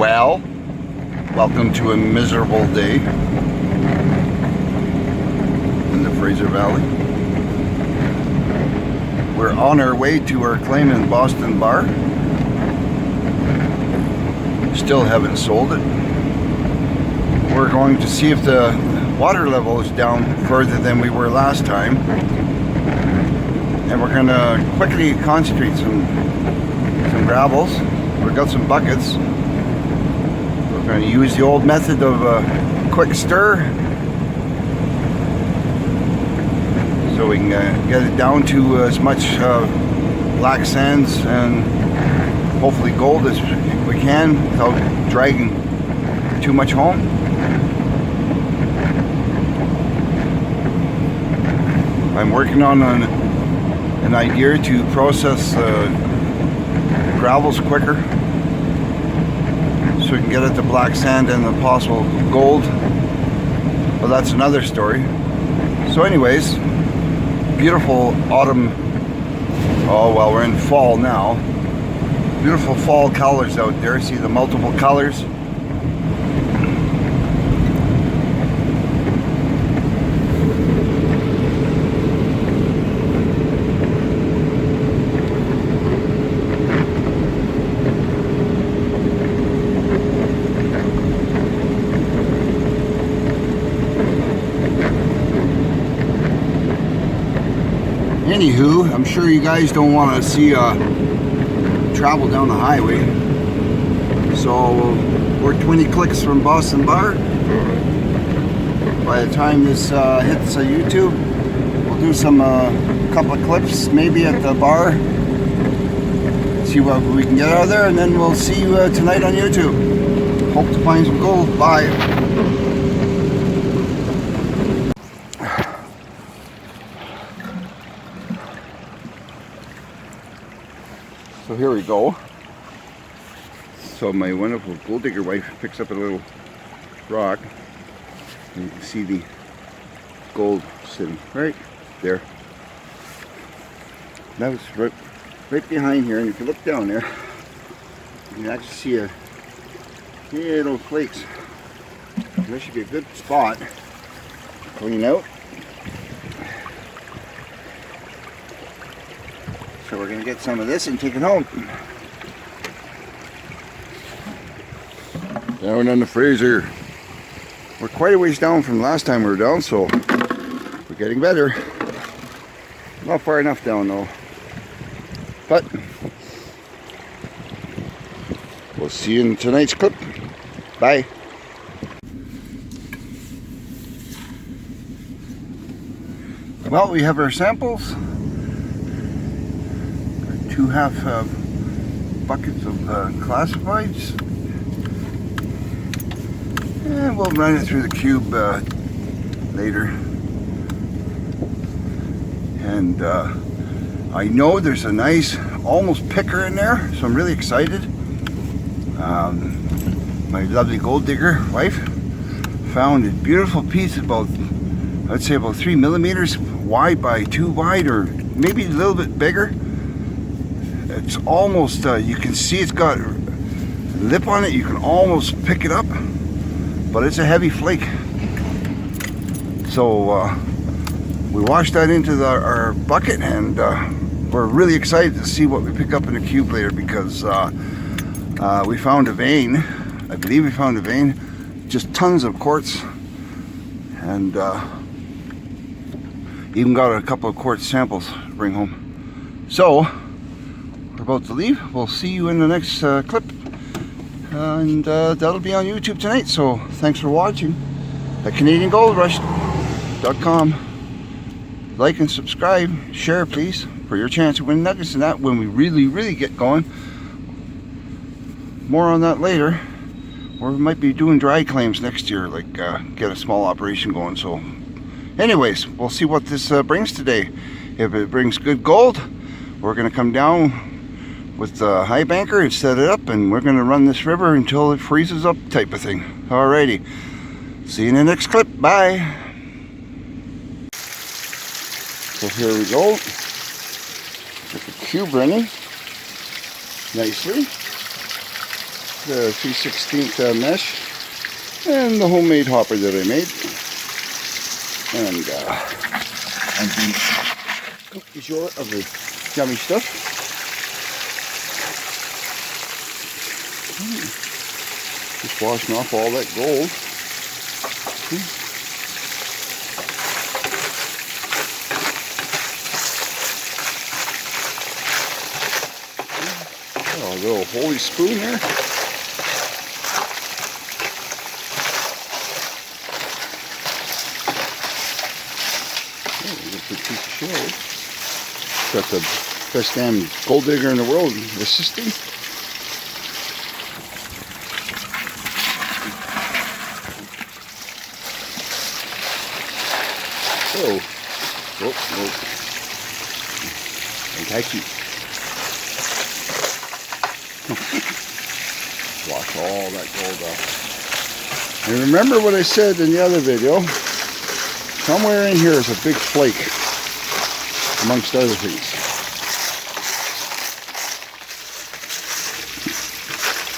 Well, welcome to a miserable day in the Fraser Valley. We're on our way to our claim in Boston Bar. Still haven't sold it. We're going to see if the water level is down further than we were last time. And we're going to quickly concentrate some gravels. We've got some buckets. We're going to use the old method of a quick stir so we can get it down to as much black sands and hopefully gold as we can without dragging too much home. I'm working on an idea to process gravels quicker so we can get at the black sand and the possible gold. But that's another story. So anyways, beautiful autumn, oh well, we're in fall now. Beautiful fall colors out there. See the multiple colors. Anywho, I'm sure you guys don't want to see travel down the highway. So we're 20 clicks from Boston Bar. By the time this hits YouTube, we'll do some couple of clips maybe at the bar. See what we can get out of there, and then we'll see you tonight on YouTube. Hope to find some gold. Bye. So here we go. So my wonderful gold digger wife picks up a little rock, and you can see the gold sitting right there. That was right behind here, and if you look down there, you can actually see a little flakes. That should be a good spot to clean out. So we're going to get some of this and take it home. Down on the Fraser. We're quite a ways down from last time we were down, so we're getting better. Not far enough down though. But we'll see you in tonight's clip. Bye. Well, we have our samples. 2.5 buckets of classifieds, and we'll run it through the cube later. And I know there's a nice almost picker in there, so I'm really excited. My lovely gold digger wife found a beautiful piece about, I'd say about 3 millimeters wide by 2 wide, or maybe a little bit bigger. It's almost, you can see it's got lip on it, you can almost pick it up, but it's a heavy flake. So we washed that into our bucket, and we're really excited to see what we pick up in the cube later, because we found a vein. I believe we found a vein, just tons of quartz, and even got a couple of quartz samples to bring home. So we're about to leave. We'll see you in the next clip, and that'll be on YouTube tonight. So thanks for watching at CanadianGoldRush.com. Like and subscribe, share please, for your chance to win nuggets and that when we really get going. More on that later. Or we might be doing dry claims next year, like get a small operation going. So anyways, we'll see what this brings today. If it brings good gold, we're going to come down with the high banker and set it up, and we're going to run this river until it freezes up, type of thing. Alrighty, see you in the next clip. Bye. So here we go, with the cube running nicely. the 3/16 mesh, and the homemade hopper that I made. And the cookie short of the yummy stuff. Just washing off all that gold. Oh, a little holy spoon there. Oh, a good piece of shell. Got the best damn gold digger in the world assisting. So, Anti-cheat. Wash all that gold off. And remember what I said in the other video. Somewhere in here is a big flake, amongst other things.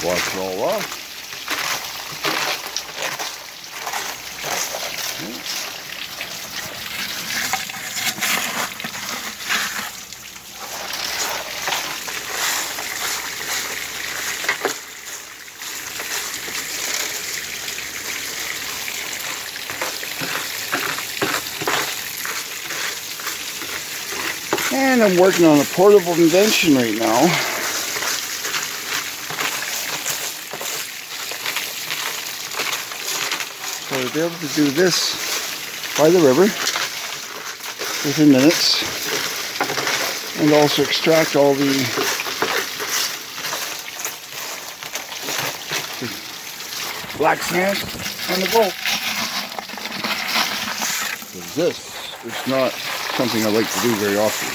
Wash it all off. And I'm working on a portable invention right now. So I'll be able to do this by the river within minutes, and also extract all the black sand and the gold. This is not something I like to do very often.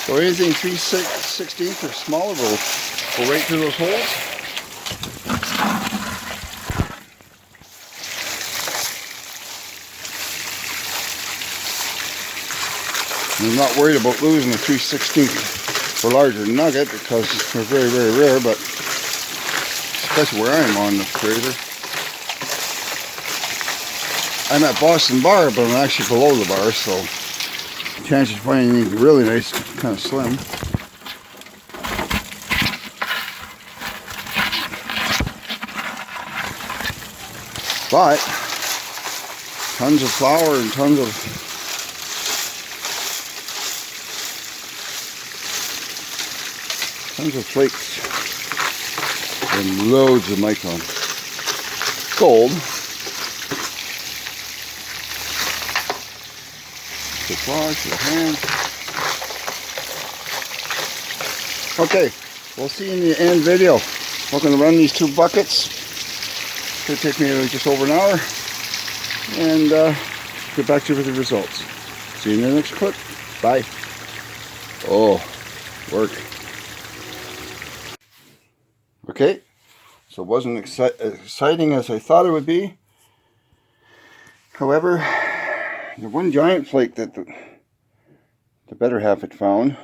So anything 3/16 or smaller will go right through those holes. I'm not worried about losing a 3/16 or larger nugget because they're very, very rare, but especially where I am on the Fraser. I'm at Boston Bar, but I'm actually below the bar, so chances of finding anything really nice kind of slim. But tons of flour and tons of flakes and loads of micron gold. Quick wash your hands. Okay, we'll see you in the end video. We're going to run these two buckets. It's going to take me just over an hour, and get back to you with the results. See you in the next clip. Bye. Oh, work. Okay, so it wasn't exciting as I thought it would be. However, the one giant flake that the better half had found,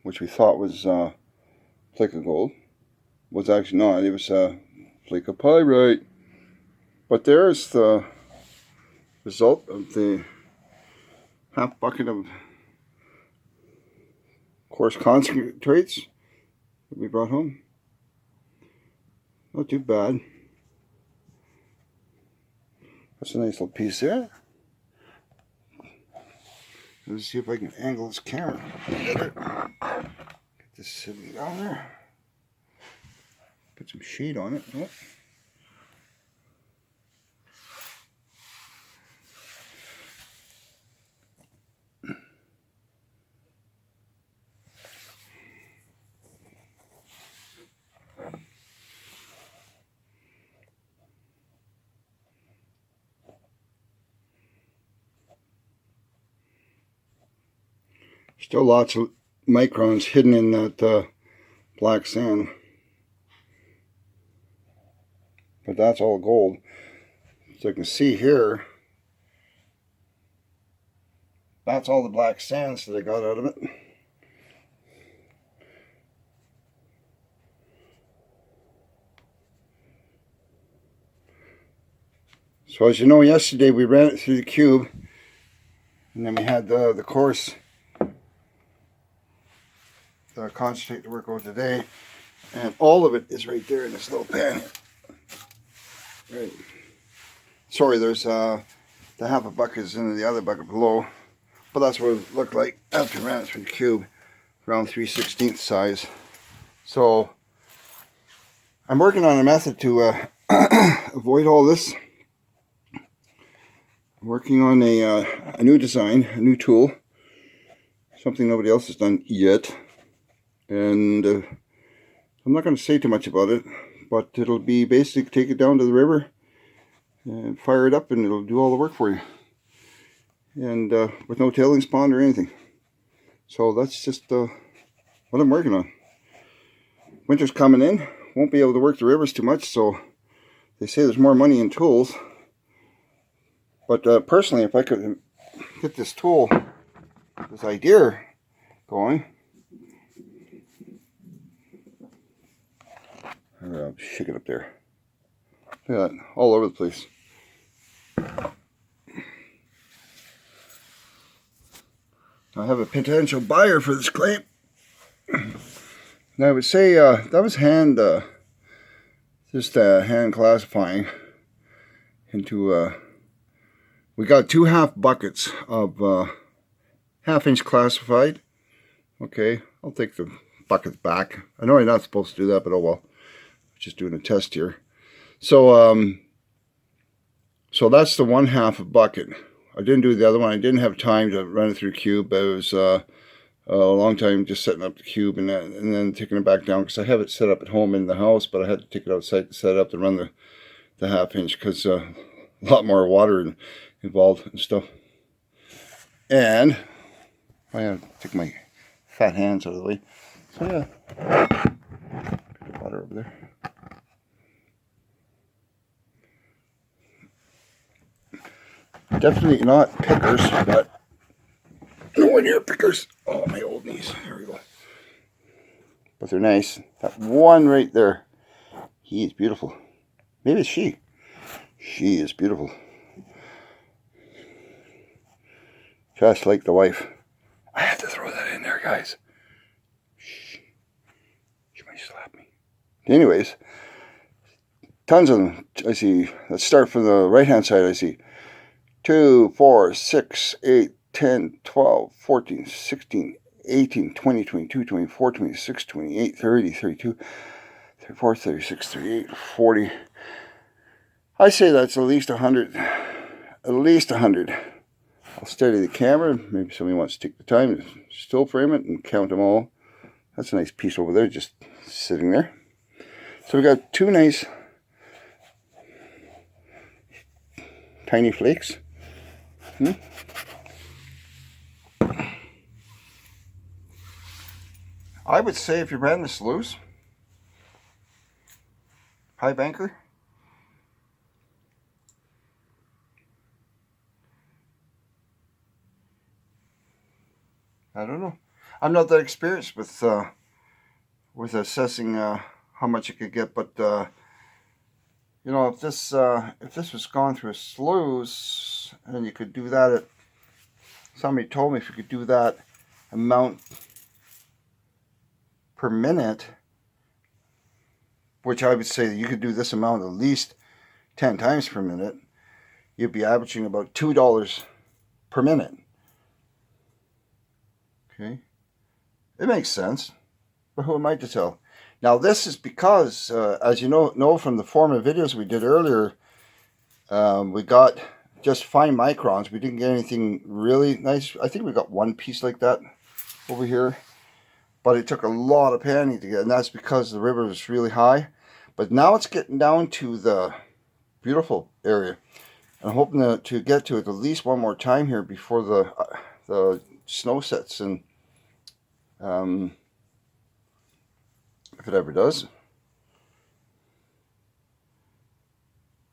which we thought was flake of gold, was actually not. It was a flake of pyrite. But there's the result of the half bucket of coarse concentrates that we brought home. Not too bad. That's a nice little piece there. Let's see if I can angle this camera better. Get this sitting down there. Put some shade on it. Oh. Still lots of microns hidden in that black sand. But that's all gold. So you can see here, that's all the black sands that I got out of it. So as you know, yesterday we ran it through the cube, and then we had the coarse, the concentrate to work out today, and all of it is right there in this little pan here. Right. Sorry, there's the half a bucket is in the other bucket below, but that's what it looked like after we ran it through the cube, around 3/16 size. So I'm working on a method to avoid all this. I'm working on a new design, a new tool, something nobody else has done yet, and I'm not going to say too much about it, but it'll be basically take it down to the river and fire it up, and it'll do all the work for you, and with no tailings pond or anything. So that's just what I'm working on. Winter's coming in, won't be able to work the rivers too much, so they say there's more money in tools. But personally, if I could get this tool, this idea going, I'll shake it up there. Look at that, all over the place. I have a potential buyer for this clay. And I would say that was hand classifying into we got 2 half buckets of 1/2 inch classified. Okay, I'll take the buckets back. I know I'm not supposed to do that, but oh well. Just doing a test here. So so that's the 1/2 a bucket. I didn't do the other one. I didn't have time to run it through cube. It was a long time just setting up the cube and then taking it back down, because I have it set up at home in the house, but I had to take it outside to set it up to run the 1/2 inch, because a lot more water involved and stuff. And I have to take my fat hands out of the way. So yeah, put the water over there. Definitely not pickers, but nowhere near pickers. Oh, my old knees. There we go. But they're nice. That one right there, he is beautiful. Maybe it's she. She is beautiful. Just like the wife. I had to throw that in there, guys. Shh. She might slap me. Anyways, tons of them. I see. Let's start from the right-hand side. I see 2, 4, 6, 8, 10, 12, 14, 16, 18, 20, 22, 24, 26, 28, 30, 32, 34, 36, 38, 40. I say that's at least 100. At least 100. I'll steady the camera. Maybe somebody wants to take the time to still frame it and count them all. That's a nice piece over there, just sitting there. So we got 2 nice tiny flakes. I would say if you ran this loose, high banker, I don't know. I'm not that experienced with assessing how much you could get, but you know, if this was gone through a sluice and you could do that at, somebody told me if you could do that amount per minute, which I would say that you could do this amount at least 10 times per minute, you'd be averaging about $2 per minute. Okay, it makes sense, but who am I to tell? Now this is because, as you know from the former videos we did earlier, we got just fine microns. We didn't get anything really nice. I think we got one piece like that over here, but it took a lot of panning to get, and that's because the river was really high. But now it's getting down to the beautiful area. I'm hoping to get to it at least one more time here before the snow sets, and if it ever does.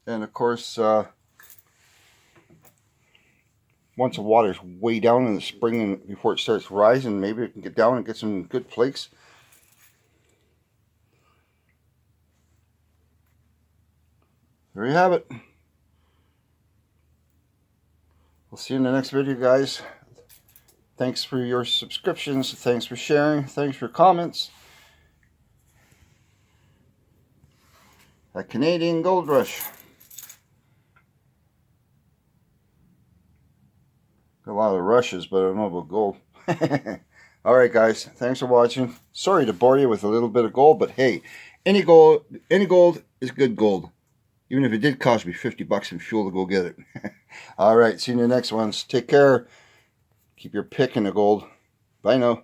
And of course, once the water's way down in the spring and before it starts rising, maybe it can get down and get some good flakes. There you have it. We'll see you in the next video, guys. Thanks for your subscriptions. Thanks for sharing. Thanks for comments. A Canadian Gold Rush. Got a lot of rushes, but I don't know about gold. Alright guys, thanks for watching. Sorry to bore you with a little bit of gold, but hey, any gold is good gold. Even if it did cost me 50 bucks in fuel to go get it. Alright, see you in the next ones. Take care. Keep your pick in the gold. Bye now.